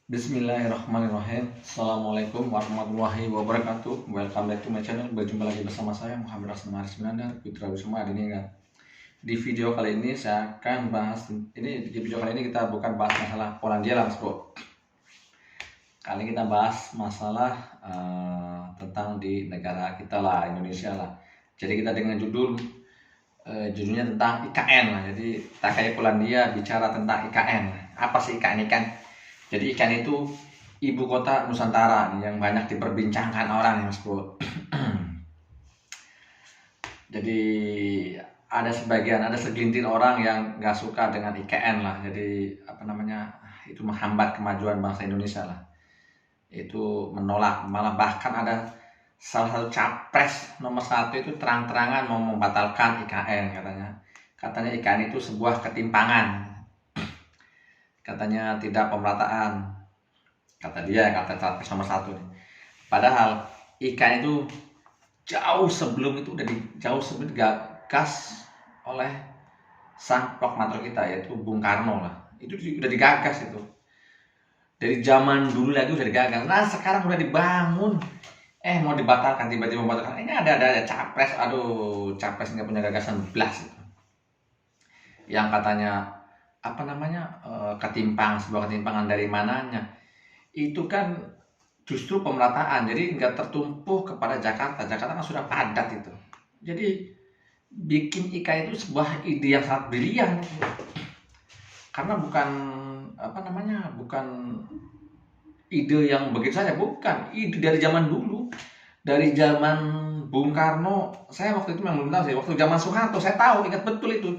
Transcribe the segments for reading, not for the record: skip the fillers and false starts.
Bismillahirrahmanirrahim. Assalamualaikum warahmatullahi wabarakatuh. Welcome back to my channel. Berjumpa lagi bersama saya Muhammad Hasan Haris Minandar, Putra Wisma Adiningrat. Di video kali ini saya akan bahas di video kali ini kita bukan bahas masalah Polandia lah, bro. Kali ini kita bahas masalah tentang di negara kita lah, Indonesia lah. Jadi kita dengan judulnya tentang IKN lah. Jadi tak kayak Polandia bicara tentang IKN. Apa sih IKN kan? Jadi ikan itu ibu kota Nusantara nih, yang banyak diperbincangkan orang nih, Mas Bro. Jadi ada segelintir orang yang nggak suka dengan IKN lah. Jadi itu menghambat kemajuan bangsa Indonesia lah. Itu menolak, malah bahkan ada salah satu capres nomor 1 itu terang-terangan mau membatalkan IKN katanya. Katanya IKN itu sebuah ketimpangan. Katanya tidak pemerataan, kata capres nomor 1 nih. Padahal ikan itu jauh sebelum digagas oleh sang proklamator kita, yaitu Bung Karno lah. Itu udah digagas itu dari zaman dulu lagi, udah digagas. Nah sekarang udah dibangun, mau dibatalkan, tiba-tiba membatalkan. Ini ada capres, capres nggak punya gagasan belas itu, yang katanya sebuah ketimpangan dari mananya. Itu kan justru pemerataan, jadi nggak tertumpu kepada Jakarta kan sudah padat itu. Jadi bikin IKN itu sebuah ide yang sangat brilian, karena bukan ide yang begitu saja, bukan ide dari zaman dulu, dari zaman Bung Karno. Saya waktu itu memang belum tahu sih, waktu zaman Soeharto saya tahu, ingat betul itu.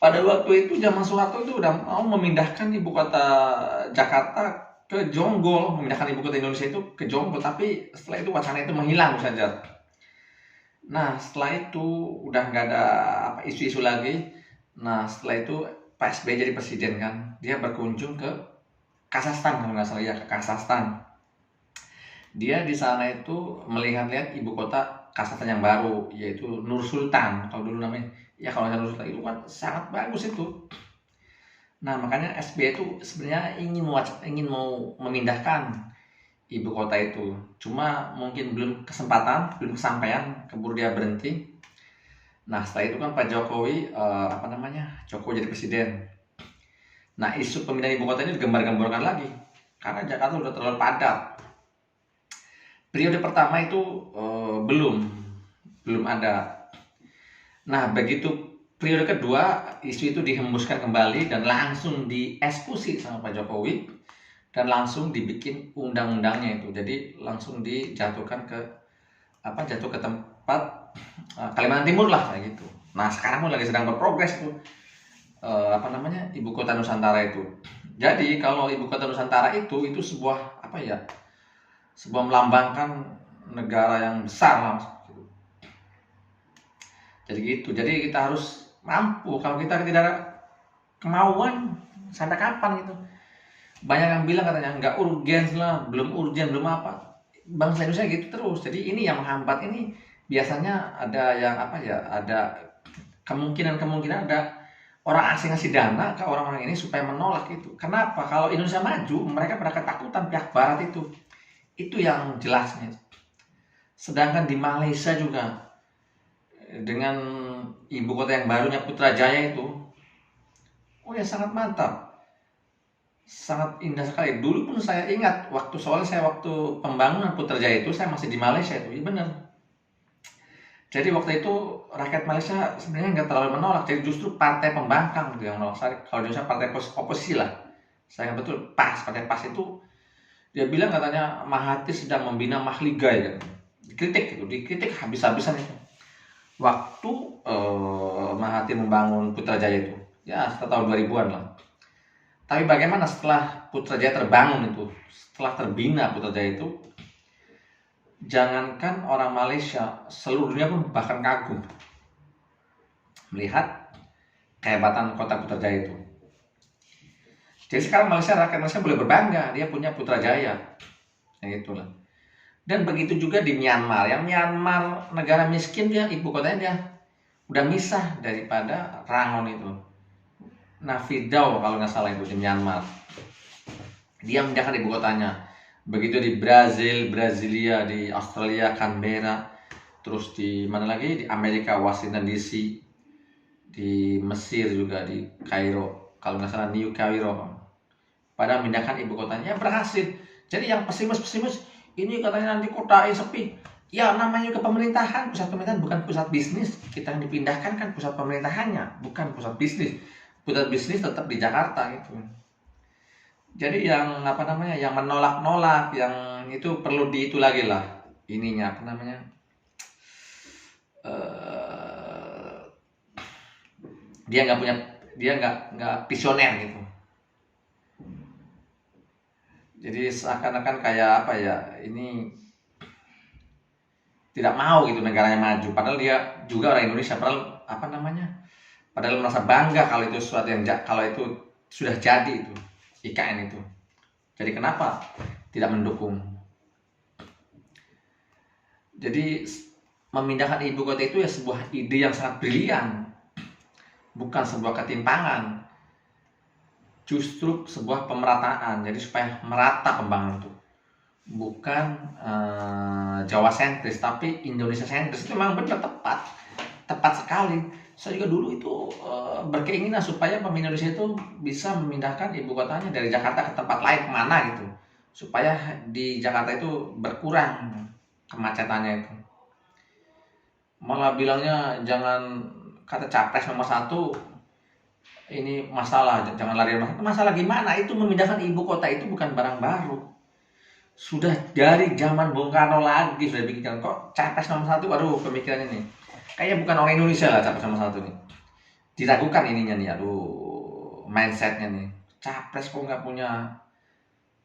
Pada waktu itu zaman Soeharto itu udah mau memindahkan ibu kota Jakarta ke Jonggol, memindahkan ibu kota Indonesia itu ke Jonggol, tapi setelah itu wacana itu menghilang saja. Nah setelah itu udah nggak ada isu-isu lagi. Nah setelah itu Pak SBY jadi presiden kan, dia berkunjung ke Kazakhstan kalau nggak salah ya, ke Kazakhstan. Dia di sana itu melihat-lihat ibu kota Kazakhstan yang baru, yaitu Nur Sultan kalau dulu namanya. Ya kalau Nur Sultan itu kan sangat bagus itu. Nah makanya SBY itu sebenarnya ingin mau memindahkan ibu kota itu, cuma mungkin belum kesampaian, keburu dia berhenti. Nah setelah itu kan Pak Jokowi Jokowi jadi presiden. Nah isu pemindahan ibu kota ini digembar-gemborkan lagi karena Jakarta udah terlalu padat. Periode pertama itu belum ada. Nah begitu periode kedua, isu itu dihembuskan kembali dan langsung dieksekusi sama Pak Jokowi, dan langsung dibikin undang-undangnya itu. Jadi langsung dijatuhkan jatuh ke tempat Kalimantan Timur lah kayak gitu. Nah sekarang pun lagi sedang berprogres tuh ibu kota Nusantara itu. Jadi kalau ibu kota Nusantara itu sebuah sebuah melambangkan negara yang besar lah. Jadi gitu. Jadi kita harus mampu. Kalau kita tidak ada kemauan, sampai kapan gitu? Banyak yang bilang katanya nggak urgen lah, belum urgen, belum apa. Bangsa Indonesia gitu terus. Jadi ini yang menghambat ini. Biasanya ada ada kemungkinan ada orang asing ngasih dana ke orang-orang ini supaya menolak itu. Kenapa? Kalau Indonesia maju, mereka pada ketakutan pihak Barat itu. Itu yang jelasnya. Sedangkan di Malaysia juga, dengan ibu kota yang barunya Putrajaya itu, sangat mantap, sangat indah sekali. Dulu pun saya ingat waktu pembangunan Putrajaya itu saya masih di Malaysia itu, iya benar. Jadi waktu itu rakyat Malaysia sebenarnya nggak terlalu menolak, jadi justru partai pembangkang gitu yang menolak. Kalau di Indonesia partai oposisi lah, saya ingat betul. Partai PAS itu dia bilang katanya Mahathir sedang membina mahligai gitu. Dikritik habis-habisan itu. Waktu Mahathir membangun Putrajaya itu, ya setelah tahun 2000-an lah. Tapi bagaimana setelah Putrajaya terbangun itu, setelah terbina Putrajaya itu, jangankan orang Malaysia, seluruh dunia pun bahkan kagum melihat kehebatan kota Putrajaya itu. Jadi sekarang rakyat Malaysia boleh berbangga, dia punya Putrajaya, itulah. Dan begitu juga di Myanmar. Yang Myanmar negara miskin, dia ibu kotanya dia udah misah daripada Rangon itu. Naypyidaw kalau nggak salah itu di Myanmar. Dia memindahkan ibu kotanya. Begitu di Brazil, Brasilia, di Australia, Canberra, terus di mana lagi, di Amerika, Washington DC, di Mesir juga, di Kairo, kalau nggak salah New Cairo, pada memindahkan ibu kotanya. Ya, berhasil. Jadi yang pesimis-pesimis, ini katanya nanti kota sepi. Ya namanya juga pemerintahan, pusat pemerintahan bukan pusat bisnis. Kita yang dipindahkan kan pusat pemerintahannya, bukan pusat bisnis. Pusat bisnis tetap di Jakarta gitu. Jadi yang apa namanya, yang menolak-nolak, yang itu perlu di itu lagi lah. Ininya apa namanya? eh dia nggak punya, dia nggak visioner gitu. Jadi seakan-akan kayak apa ya, ini tidak mau gitu negaranya maju, padahal dia juga orang Indonesia, padahal apa namanya, padahal merasa bangga kalau itu sesuatu yang kalau itu sudah jadi itu IKN itu. Jadi kenapa tidak mendukung? Jadi memindahkan ibu kota itu ya sebuah ide yang sangat brilian, bukan sebuah ketimpangan, justru sebuah pemerataan. Jadi supaya merata pembangunan itu, bukan Jawa sentris tapi Indonesia sentris. Itu memang benar, tepat sekali. Saya juga dulu itu berkeinginan supaya pemerintah Indonesia itu bisa memindahkan ibu kotanya dari Jakarta ke tempat lain, kemana gitu, supaya di Jakarta itu berkurang kemacetannya itu. Malah bilangnya jangan, kata capres nomor 1, ini masalah, jangan lari masalah. Gimana itu memindahkan ibu kota itu bukan barang baru, sudah dari zaman Bung Karno lagi sudah bikin. Kok capres nomor 1, aduh pemikiran ini kayaknya bukan orang Indonesia lah capres nomor 1 nih. Diragukan ininya nih, aduh mindsetnya nih. Capres kok nggak punya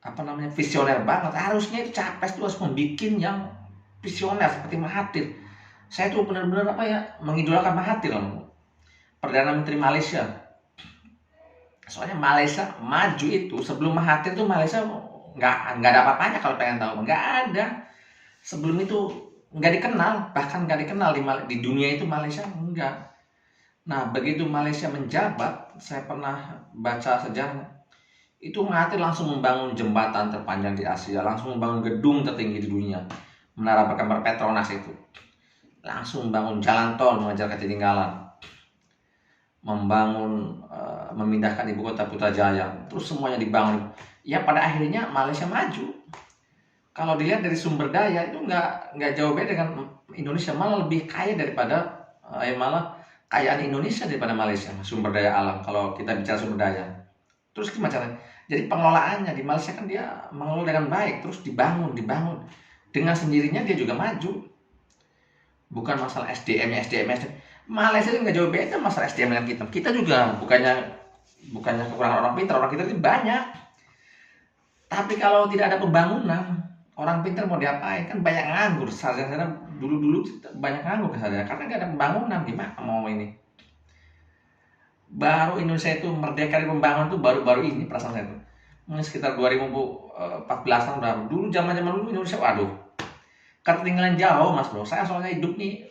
apa namanya, visioner banget. Harusnya itu capres itu harus membuat yang visioner seperti Mahathir. Saya tuh benar-benar apa ya, mengidolakan Mahathir loh, Perdana Menteri Malaysia. Soalnya Malaysia maju itu sebelum Mahathir tuh Malaysia nggak ada apa-apanya, kalau pengen tahu nggak ada. Sebelum itu nggak dikenal, bahkan nggak dikenal di dunia itu Malaysia enggak. Nah begitu Malaysia menjabat, saya pernah baca sejarahnya, itu Mahathir langsung membangun jembatan terpanjang di Asia, langsung membangun gedung tertinggi di dunia, Menara Bergambar Petronas itu, langsung membangun jalan tol mengejar ketertinggalan, membangun memindahkan ibu kota Putrajaya, terus semuanya dibangun. Ya pada akhirnya Malaysia maju. Kalau dilihat dari sumber daya itu nggak jauh beda dengan Indonesia, malah lebih kaya daripada malah kayaan Indonesia daripada Malaysia, sumber daya alam kalau kita bicara sumber daya. Terus gimana caranya? Jadi pengelolaannya di Malaysia kan dia mengelola dengan baik, terus dibangun dengan sendirinya dia juga maju. Bukan masalah SDM. Malaysia itu nggak jauh beda masalah SDM dengan kita. Kita juga bukannya kekurangan orang pintar, orang pintar itu banyak. Tapi kalau tidak ada pembangunan, orang pintar mau diapain? Kan banyak nganggur. Sarjana dulu banyak nganggur ke sarjana karena nggak ada pembangunan. Gimana mau ini? Baru Indonesia itu merdeka dari pembangunan itu baru-baru ini, perasaan saya itu. Sekitar 2014-an udah. Dulu zaman-zaman dulu Indonesia, waduh, ketinggalan jauh mas bro. Saya soalnya hidup nih,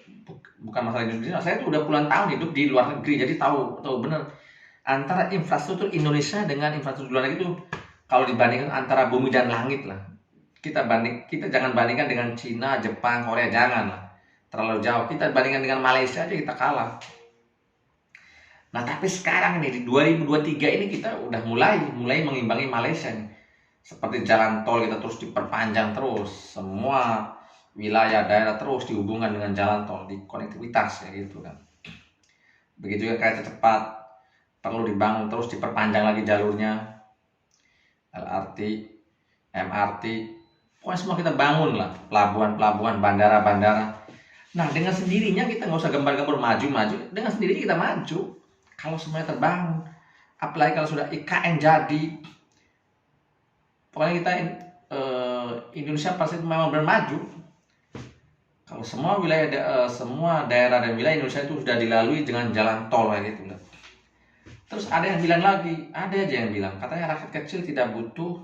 bukan masalah hidup di sini, saya tuh udah puluhan tahun hidup di luar negeri, jadi tahu bener antara infrastruktur Indonesia dengan infrastruktur luar negeri itu, kalau dibandingkan antara bumi dan langit lah. Kita jangan bandingkan dengan Cina, Jepang, Korea, jangan lah, terlalu jauh. Kita bandingkan dengan Malaysia aja kita kalah. Nah tapi sekarang ini di 2023 ini kita udah mulai mengimbangi Malaysia nih. Seperti jalan tol kita terus diperpanjang terus, semua wilayah daerah terus dihubungkan dengan jalan tol, di konektivitas ya gitu kan. Begitu juga kereta cepat perlu dibangun terus, diperpanjang lagi jalurnya, LRT, MRT, pokoknya semua kita bangun lah, pelabuhan, bandara. Nah dengan sendirinya kita nggak usah gembar-gembor maju, dengan sendirinya kita maju kalau semuanya terbangun. Apalagi kalau sudah IKN jadi, pokoknya kita Indonesia pasti memang bermaju. Kalau semua wilayah, semua daerah dan wilayah Indonesia itu sudah dilalui dengan jalan tol kayak gitu. Terus ada yang bilang lagi, ada aja yang bilang katanya rakyat kecil tidak butuh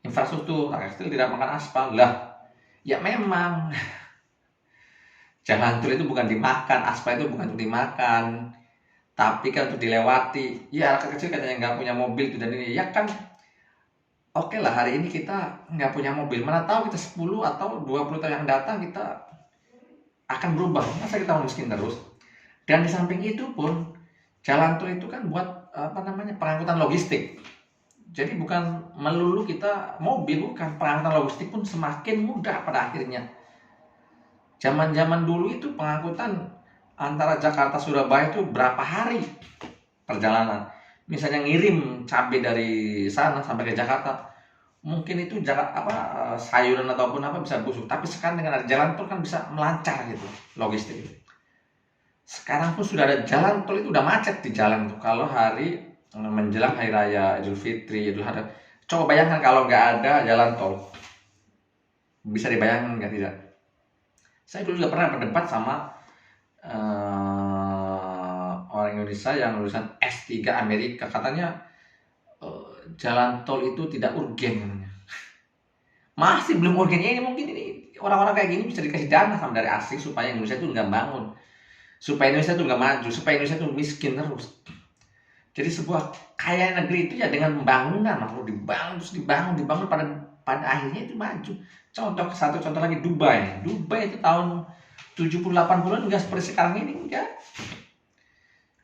infrastruktur, rakyat kecil tidak makan aspal lah. Ya memang jalan tol itu bukan dimakan, aspal itu bukan untuk dimakan, tapi kan untuk dilewati. Ya rakyat kecil katanya nggak punya mobil itu dan ini, ya kan Oke lah, hari ini kita nggak punya mobil, mana tahu kita 10 atau 20 tahun yang datang kita akan berubah. Masa kita mau miskin terus? Dan di samping itu pun jalan tol itu kan buat apa namanya, pengangkutan logistik. Jadi bukan melulu kita mobil, bukan, pengangkutan logistik pun semakin mudah pada akhirnya. Zaman-zaman dulu itu pengangkutan antara Jakarta Surabaya itu berapa hari perjalanan. Misalnya ngirim cabai dari sana sampai ke Jakarta, mungkin itu sayuran ataupun apa bisa busuk. Tapi sekarang dengan ada jalan tol kan bisa melancar gitu logistik itu. Sekarang pun sudah ada jalan tol, itu udah macet di jalan tuh kalau hari menjelang hari raya Idul Fitri, Idul Adha. Coba bayangkan kalau nggak ada jalan tol, bisa dibayangkan nggak? Tidak. Saya dulu juga pernah berdebat sama orang Indonesia yang lulusan S3 Amerika. Katanya jalan tol itu tidak urgen katanya. Masih belum urgennya ini, mungkin ini orang-orang kayak gini bisa dikasih dana sama dari asing supaya Indonesia itu nggak bangun, supaya Indonesia itu nggak maju, supaya Indonesia itu miskin terus. Jadi sebuah kaya negeri itu ya dengan pembangunan, perlu dibangun terus dibangun pada akhirnya itu maju. Satu contoh lagi, Dubai. Dubai itu tahun 70-80-an enggak seperti sekarang ini, enggak.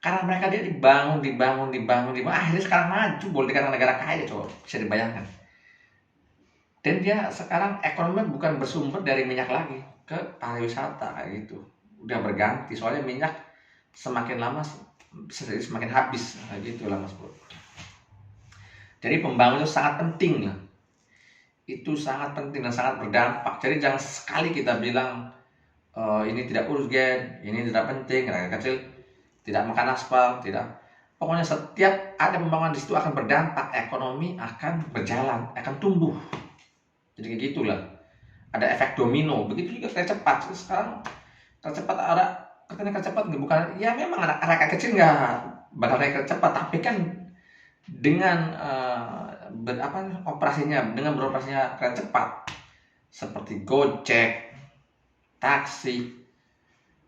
Karena mereka dia dibangun, akhirnya sekarang maju, boleh dikatakan negara kaya, coba bisa dibayangkan. Dan dia sekarang ekonomi bukan bersumber dari minyak lagi, ke pariwisata kayak gitu. Udah berganti, soalnya minyak semakin lama semakin habis, kayak gitu lah Mas Bro. Jadi pembangunan itu sangat penting lah. Itu sangat penting dan sangat berdampak. Jadi jangan sekali kita bilang ini tidak urgen, ini tidak penting, rakyat kecil tidak makan aspal, tidak. Pokoknya setiap ada pembangunan di situ akan berdampak, ekonomi akan berjalan, akan tumbuh. Jadi kayak gitulah. Ada efek domino. Begitu juga kereta cepat. Sekarang kereta cepat katanya kereta cepat bukan, ya memang rakyat kecil nggak bakal naik kereta cepat, tapi kan dengan beroperasinya kereta cepat seperti Gojek, taksi,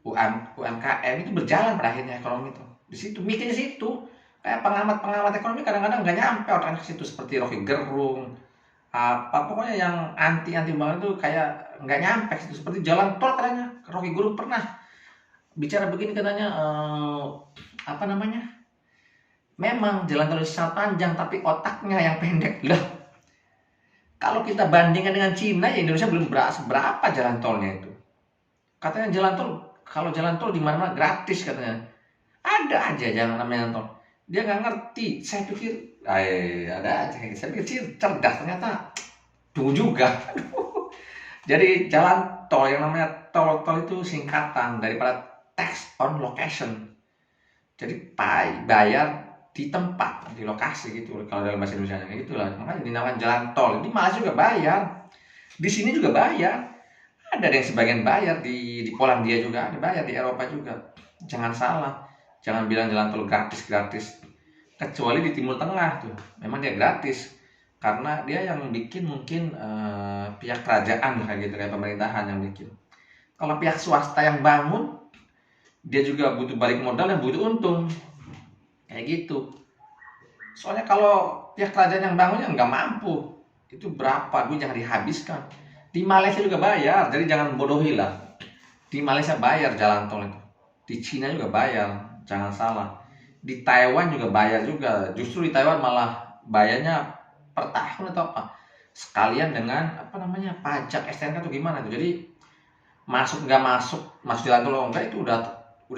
UMKM itu berjalan pada akhirnya ekonomi itu. Di situ mikirnya situ. Kayak pengamat ekonomi kadang-kadang nggak nyampe otaknya ke situ, seperti Rocky Gerung, pokoknya yang anti banget itu kayak nggak nyampe situ. Seperti jalan tol katanya, Rocky Gerung pernah bicara begini katanya, memang jalan tol sangat panjang tapi otaknya yang pendek lah. Kalau kita bandingkan dengan Cina, ya Indonesia belum berapa jalan tolnya itu. Katanya kalau jalan tol di mana-mana gratis katanya. Ada aja jalan namanya tol. Dia nggak ngerti. Saya pikir, ada aja. Saya pikir cerdas, ternyata tunggu juga. Jadi jalan tol yang namanya tol itu singkatan daripada tax on location. Jadi bayar di tempat, di lokasi gitu kalau dalam bahasa Indonesia kayak gitulah. Makanya dinamakan jalan tol. Di Malaysia juga bayar, di sini juga bayar, ada yang sebagian bayar di Polandia juga ada bayar, di Eropa juga. Jangan salah, jangan bilang jalan tol gratis, kecuali di Timur Tengah tuh memang dia gratis karena dia yang bikin mungkin pihak kerajaan kayak gitu, kayak pemerintahan yang bikin. Kalau pihak swasta yang bangun, dia juga butuh balik modal dan butuh untung. Kayak gitu. Soalnya kalau pihak kerajaan yang bangunnya nggak mampu, itu berapa duit jangan dihabiskan. Di Malaysia juga bayar, jadi jangan bodohi lah. Di Malaysia bayar jalan tol itu. Di Cina juga bayar, jangan salah. Di Taiwan juga bayar juga. Justru di Taiwan malah bayarnya per tahun atau apa? Sekalian dengan pajak STNK atau gimana tuh. Jadi masuk jalan tol enggak itu udah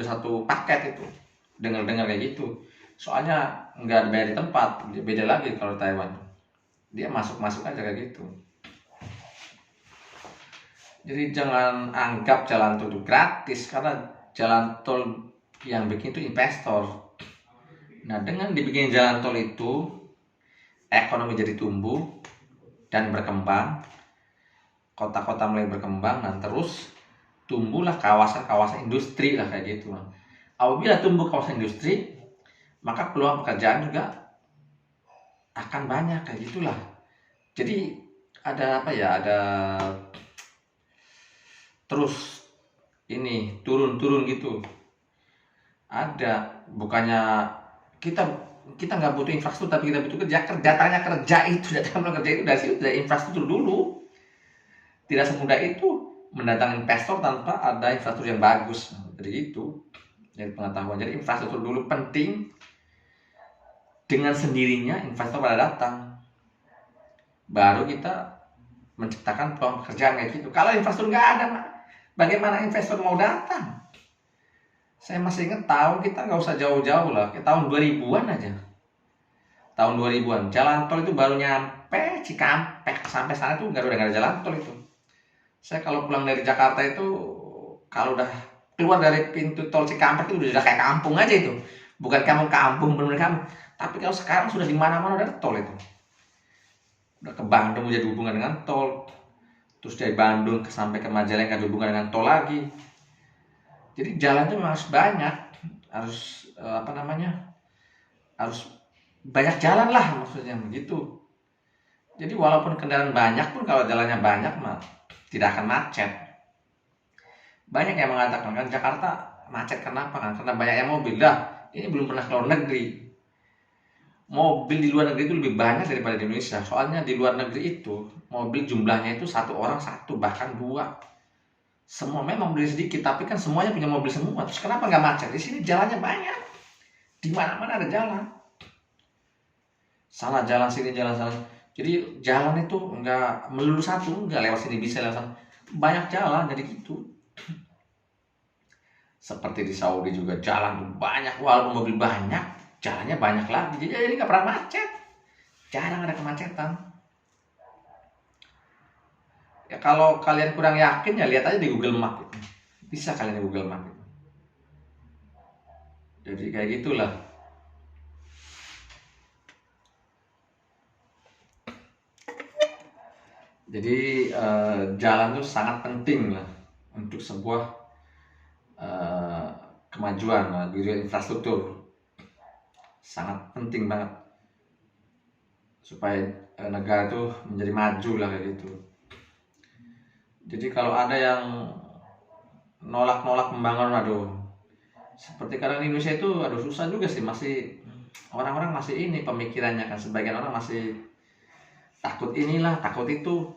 satu paket itu. Dengar kayak gitu. Soalnya nggak bayar di tempat, beda lagi kalau Taiwan. Dia masuk aja kayak gitu. Jadi jangan anggap jalan tol itu gratis, karena jalan tol yang bikin itu investor. Nah, dengan dibikin jalan tol itu, ekonomi jadi tumbuh dan berkembang, kota-kota mulai berkembang, dan terus tumbuhlah kawasan-kawasan industri lah kayak gitu. Apabila tumbuh kawasan industri, maka peluang pekerjaan juga akan banyak kayak gitulah. Jadi ada terus ini turun gitu. Ada, bukannya kita kita nggak butuh infrastruktur tapi kita butuh kerja. Datangnya kerja itu, datang kerja itu dari infrastruktur dulu. Tidak semudah itu mendatangkan investor tanpa ada infrastruktur yang bagus. Jadi itu dari pengetahuan. Jadi infrastruktur dulu penting. Dengan sendirinya investor pada datang. Baru kita menciptakan peluang pekerjaan kayak gitu. Kalau infrastruktur nggak ada, bagaimana investor mau datang? Saya masih ingat tahun, kita nggak usah jauh-jauh lah, ke tahun 2000-an aja. Tahun 2000-an, jalan tol itu baru nyampe Cikampek. Sampai sana tuh udah nggak ada jalan tol itu. Saya kalau pulang dari Jakarta itu, kalau udah keluar dari pintu tol Cikampek itu udah kayak kampung aja itu. Bukan kampung, bener-bener kampung. Tapi kalau sekarang sudah di mana-mana udah tol itu. Udah ke Bandung jadi hubungan dengan tol. Terus dari Bandung sampai ke Majalengka ada hubungan dengan tol lagi. Jadi jalan itu memang harus banyak. Harus harus banyak jalan lah maksudnya begitu. Jadi walaupun kendaraan banyak pun kalau jalannya banyak mah tidak akan macet. Banyak yang mengatakan kan Jakarta macet kenapa kan? Karena banyak yang mobil. Dah, ini belum pernah ke luar negeri. Mobil di luar negeri itu lebih banyak daripada di Indonesia. Soalnya di luar negeri itu mobil jumlahnya itu satu orang satu bahkan dua. Semua memang mobil sedikit tapi kan semuanya punya mobil semua. Terus kenapa nggak macet? Di sini jalannya banyak. Di mana-mana ada jalan. Sana jalan sini jalan sana. Jadi jalan itu nggak melulu satu, nggak lewat sini bisa lewat sana. Banyak jalan jadi gitu. Seperti di Saudi juga jalan banyak, walaupun mobil banyak, jalannya banyak lagi. Jadi nggak pernah macet. Jarang ada kemacetan. Ya kalau kalian kurang yakin ya lihat aja di Google Map itu. Bisa kalian di Google Map itu. Jadi kayak gitulah. Jadi jalan itu sangat penting lah untuk sebuah kemajuan di infrastruktur. Sangat penting banget supaya negara itu menjadi maju lah kayak gitu. Jadi kalau ada yang nolak membangun, seperti kadang di Indonesia itu, susah juga sih, masih orang-orang masih ini pemikirannya kan, sebagian orang masih takut inilah, takut itu.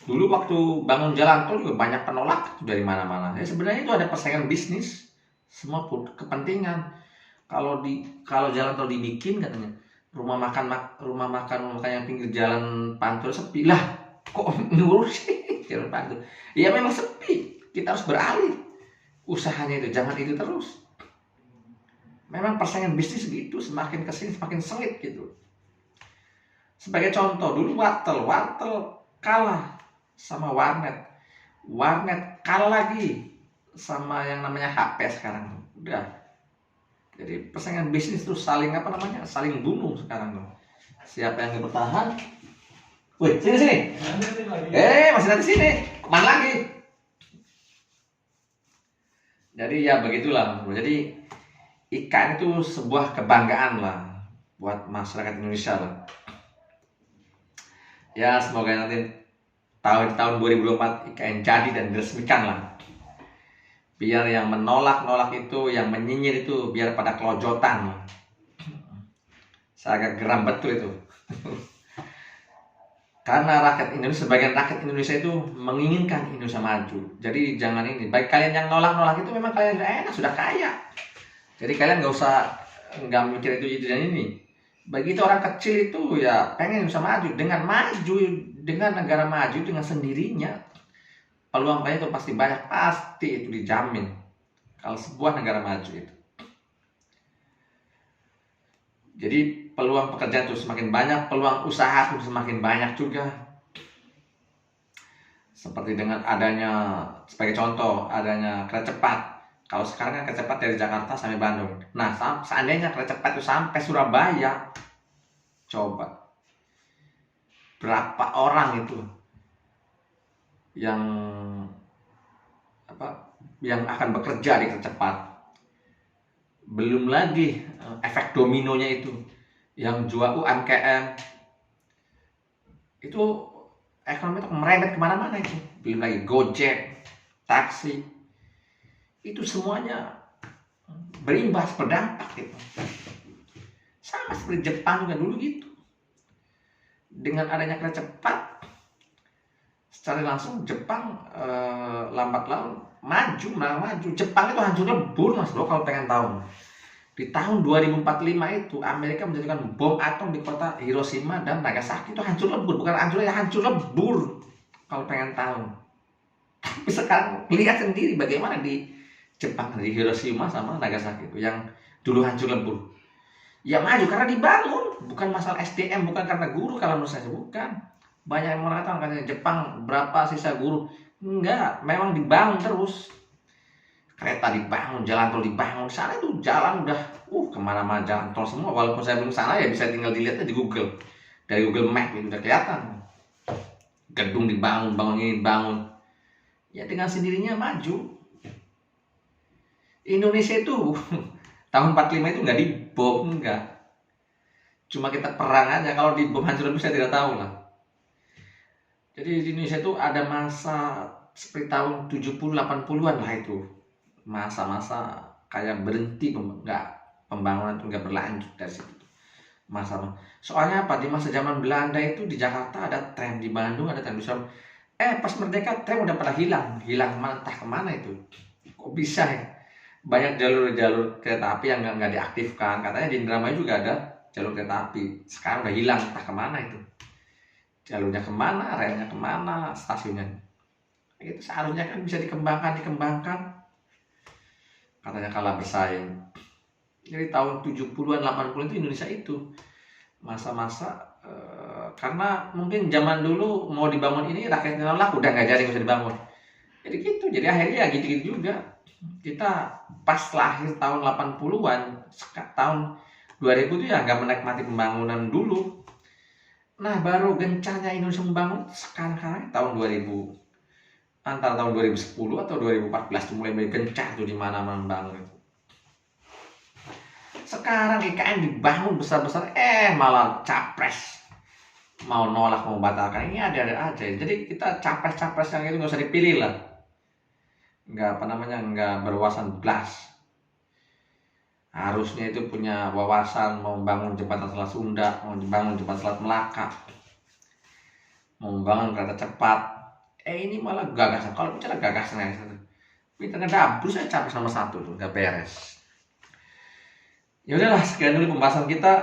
Dulu waktu bangun jalan tol juga banyak penolak dari mana-mana. Ya sebenarnya itu ada persaingan bisnis, semua pun kepentingan. Kalau jalan tol dibikin katanya rumah makan yang pinggir jalan pantul sepi lah, kok ngurus sih jalan pantul? Ya memang sepi, kita harus beralih usahanya itu, jangan itu terus. Memang persaingan bisnis gitu, semakin kesini semakin sengit gitu. Sebagai contoh, dulu wartel kalah sama warnet kalah lagi sama yang namanya HP sekarang. Udah, jadi persaingan bisnis terus saling bunuh sekarang tuh. Siapa yang bertahan? Wih, sini. Masih nanti sini. Kemana lagi? Jadi ya begitulah. Jadi ikan itu sebuah kebanggaan lah buat masyarakat Indonesia lah. Ya semoga nanti tahun 2024 IKN jadi dan diresmikan lah. Biar yang menolak itu, yang menyinyir itu biar pada kelojotan. Saya agak geram betul itu. Karena sebagian rakyat Indonesia itu menginginkan Indonesia maju. Jadi jangan ini. Baik kalian yang nolak itu memang kalian sudah enak, sudah kaya. Jadi kalian nggak mikir itu dan ini. Begitu orang kecil itu ya pengen bisa maju dengan negara maju dengan sendirinya, peluang itu pasti banyak, pasti itu dijamin kalau sebuah negara maju itu. Jadi peluang pekerjaan itu semakin banyak, peluang usaha itu semakin banyak juga. Seperti dengan adanya, sebagai contoh, adanya kereta cepat. Kalau sekarang kan kereta cepat dari Jakarta sampai Bandung. Nah, seandainya kereta cepat itu sampai Surabaya, coba berapa orang itu yang akan bekerja di kereta cepat. Belum lagi efek dominonya itu, yang jual UMKM itu ekonomi itu merembet kemana-mana itu. Belum lagi Gojek, taksi, itu semuanya berdampak gitu. Sama seperti Jepang juga dulu gitu. Dengan adanya kereta cepat, secara langsung Jepang lambat laun maju. Jepang itu hancur lebur Mas Bro, kalau pengen tahu. Di tahun 2045 itu Amerika menjatuhkan bom atom di kota Hiroshima dan Nagasaki. Itu hancur lebur, bukan hancur ya, hancur lebur. Kalau pengen tahu. Tapi sekarang lihat sendiri bagaimana di Jepang, di Hiroshima sama Nagasaki itu yang dulu hancur lebur. Ya maju karena dibangun, bukan masalah SDM, bukan karena guru kalau menurut saya, bukan. Banyak yang mengatakan katanya Jepang berapa sisa guru. Enggak, memang dibangun terus. Kereta dibangun, jalan tol dibangun. Sana itu jalan udah kemana-mana jalan tol semua. Walaupun saya belum sana ya bisa tinggal dilihat di Google. Dari Google Map itu udah kelihatan. Gedung dibangun, bangun ini, bangun. Ya dengan sendirinya maju. Indonesia itu tahun 45 itu nggak dibom, enggak. Cuma kita perang aja. Kalau dibom hancur lebur saya tidak tahu lah. Jadi di Indonesia itu ada masa seperti tahun 70-80-an lah itu. Masa-masa kayak berhenti, pembangunan itu nggak berlanjut dari situ. Soalnya apa, di masa zaman Belanda itu di Jakarta ada tram, di Bandung ada tram, pas merdeka tram udah pada hilang entah kemana itu. Kok bisa ya? Banyak jalur-jalur kereta api yang nggak diaktifkan. Katanya di Indramayu juga ada jalur kereta api, sekarang udah hilang entah kemana itu. Jalurnya kemana, relnya kemana, stasiunnya. Itu seharusnya kan bisa dikembangkan. Katanya kalah bersaing. Jadi tahun 70-an 80 itu Indonesia itu masa-masa karena mungkin zaman dulu mau dibangun ini rakyatnya nolak, udah nggak jadi, nggak usah dibangun. Jadi gitu, jadi akhirnya ya gitu-gitu juga. Kita pas lahir tahun 80-an, tahun 2000 itu ya nggak menikmati pembangunan dulu. Nah baru gencarnya Indonesia membangun sekarang tahun 2000. Antara tahun 2010 atau 2014 itu mulai gencar tuh di mana-mana membangun itu. Sekarang IKN dibangun besar-besar, malah capres mau nolak, mau batalkan. Ini ada aja. Jadi kita capres yang itu nggak usah dipilih lah. Nggak berwawasan belas. Harusnya itu punya wawasan, mau membangun jembatan Selat Sunda, mau membangun jembatan Selat Melaka, mau membangun kereta cepat. Ini malah gagasan. Kalau bicara gagasan kita ngedabur saya capres nomor 1 tuh, nggak beres. Ya udahlah, sekian dulu pembahasan kita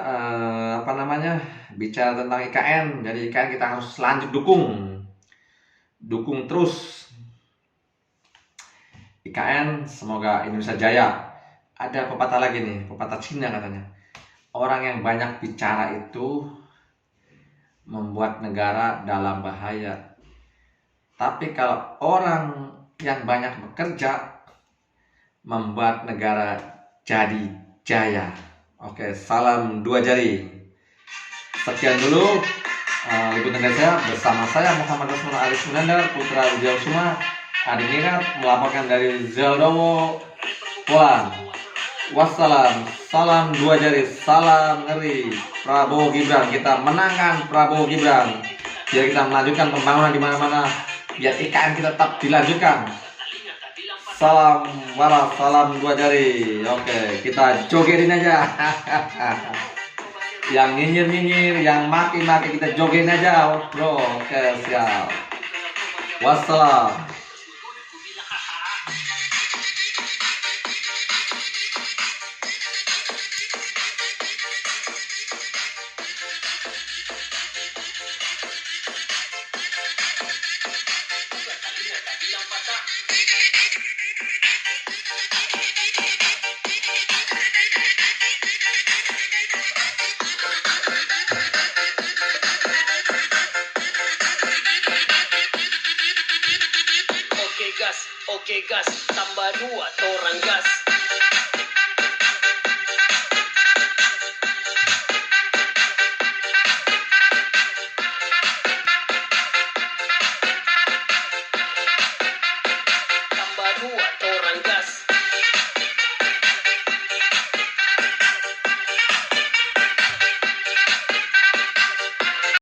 bicara tentang IKN. Jadi IKN kita harus lanjut dukung terus IKN. Semoga Indonesia jaya. Ada pepatah lagi nih, pepatah Cina katanya, orang yang banyak bicara itu membuat negara dalam bahaya. Tapi kalau orang yang banyak bekerja membuat negara jadi jaya. Oke, salam 2 jari. Sekian dulu liputan dari saya bersama saya Muhammad Rasmana Aris Munandar, putra Ujang Suma Adiningrat, melaporkan dari Zeldowo Puan. Wassalam, salam 2 jari, salam ngeri. Prabowo Gibran, kita menangkan Prabowo Gibran. Biar kita melanjutkan pembangunan di mana-mana. Biar IKN kita tetap dilanjutkan. Salam waras, salam 2 jari. Oke, kita jogerin aja. Yang nyinyir, yang maki-maki kita jogerin aja, bro. Oke, siap. Wassalam. Oke gas, tambah 2 torang gas.